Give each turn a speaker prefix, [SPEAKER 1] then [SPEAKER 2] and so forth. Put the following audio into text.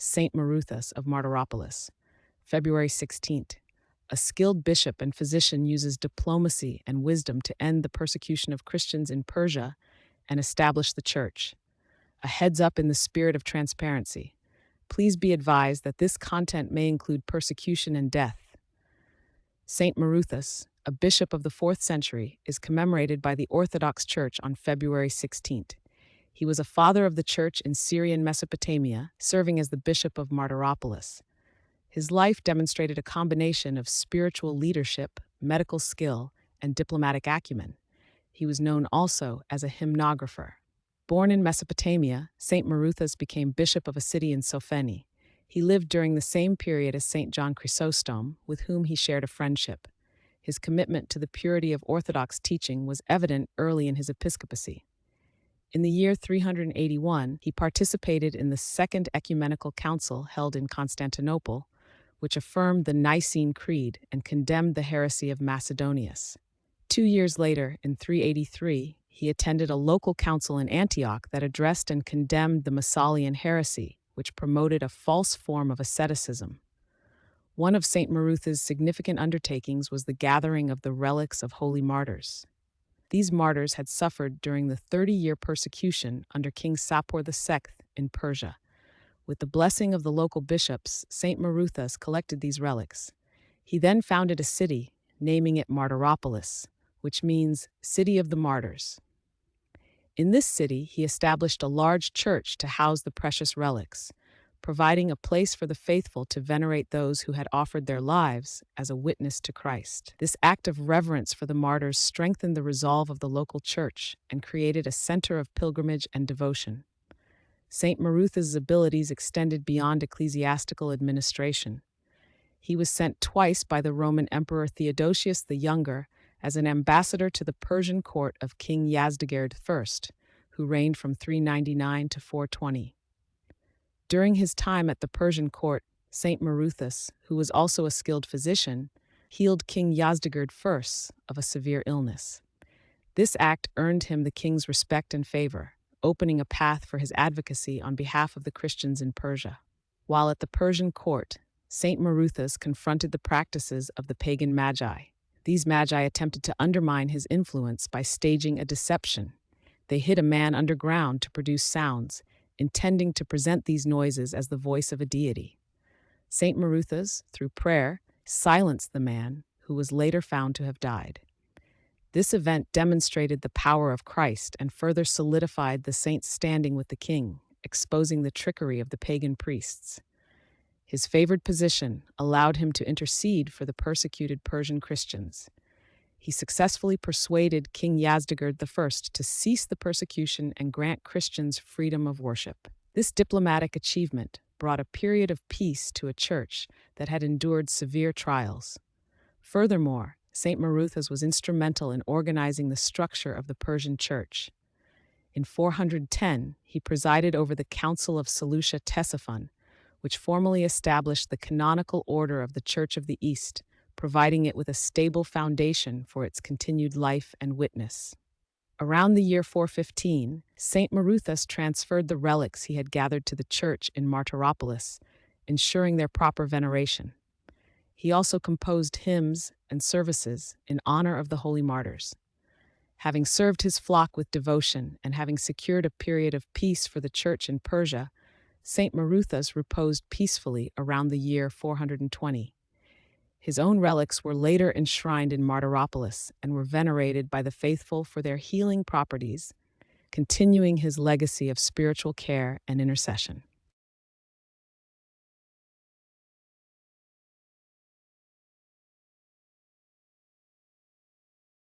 [SPEAKER 1] Saint Marouthas of Martyropolis, February 16th. A skilled bishop and physician uses diplomacy and wisdom to end the persecution of Christians in Persia and establish the church. A heads up in the spirit of transparency. Please be advised that this content may include persecution and death. Saint Marouthas, a bishop of the 4th century, is commemorated by the Orthodox Church on February 16th. He was a father of the church in Syrian Mesopotamia, serving as the bishop of Martyropolis. His life demonstrated a combination of spiritual leadership, medical skill, and diplomatic acumen. He was known also as a hymnographer. Born in Mesopotamia, Saint Marouthas became bishop of a city in Sophene. He lived during the same period as Saint John Chrysostom, with whom he shared a friendship. His commitment to the purity of Orthodox teaching was evident early in his episcopacy. In the year 381, he participated in the Second Ecumenical Council held in Constantinople, which affirmed the Nicene Creed and condemned the heresy of Macedonius. 2 years later, in 383, he attended a local council in Antioch that addressed and condemned the Massalian heresy, which promoted a false form of asceticism. One of St. Marouthas' significant undertakings was the gathering of the relics of holy martyrs. These martyrs had suffered during the 30-year persecution under King Sapor II in Persia. With the blessing of the local bishops, St. Marouthas collected these relics. He then founded a city, naming it Martyropolis, which means City of the Martyrs. In this city, he established a large church to house the precious relics, providing a place for the faithful to venerate those who had offered their lives as a witness to Christ. This act of reverence for the martyrs strengthened the resolve of the local church and created a center of pilgrimage and devotion. St. Marouthas' abilities extended beyond ecclesiastical administration. He was sent twice by the Roman Emperor Theodosius the Younger as an ambassador to the Persian court of King Yazdegerd I, who reigned from 399 to 420. During his time at the Persian court, St. Marouthas, who was also a skilled physician, healed King Yazdegerd I of a severe illness. This act earned him the king's respect and favor, opening a path for his advocacy on behalf of the Christians in Persia. While at the Persian court, St. Marouthas confronted the practices of the pagan magi. These magi attempted to undermine his influence by staging a deception. They hid a man underground to produce sounds, intending to present these noises as the voice of a deity. St. Marouthas, through prayer, silenced the man, who was later found to have died. This event demonstrated the power of Christ and further solidified the saint's standing with the king, exposing the trickery of the pagan priests. His favored position allowed him to intercede for the persecuted Persian Christians. He successfully persuaded King Yazdegerd I to cease the persecution and grant Christians freedom of worship. This diplomatic achievement brought a period of peace to a church that had endured severe trials. Furthermore, St. Marouthas was instrumental in organizing the structure of the Persian church. In 410, he presided over the Council of Seleucia Ctesiphon, which formally established the canonical order of the Church of the East, providing it with a stable foundation for its continued life and witness. Around the year 415, St. Marouthas transferred the relics he had gathered to the church in Martyropolis, ensuring their proper veneration. He also composed hymns and services in honor of the holy martyrs. Having served his flock with devotion and having secured a period of peace for the church in Persia, St. Marouthas reposed peacefully around the year 420. His own relics were later enshrined in Martyropolis and were venerated by the faithful for their healing properties, continuing his legacy of spiritual care and intercession.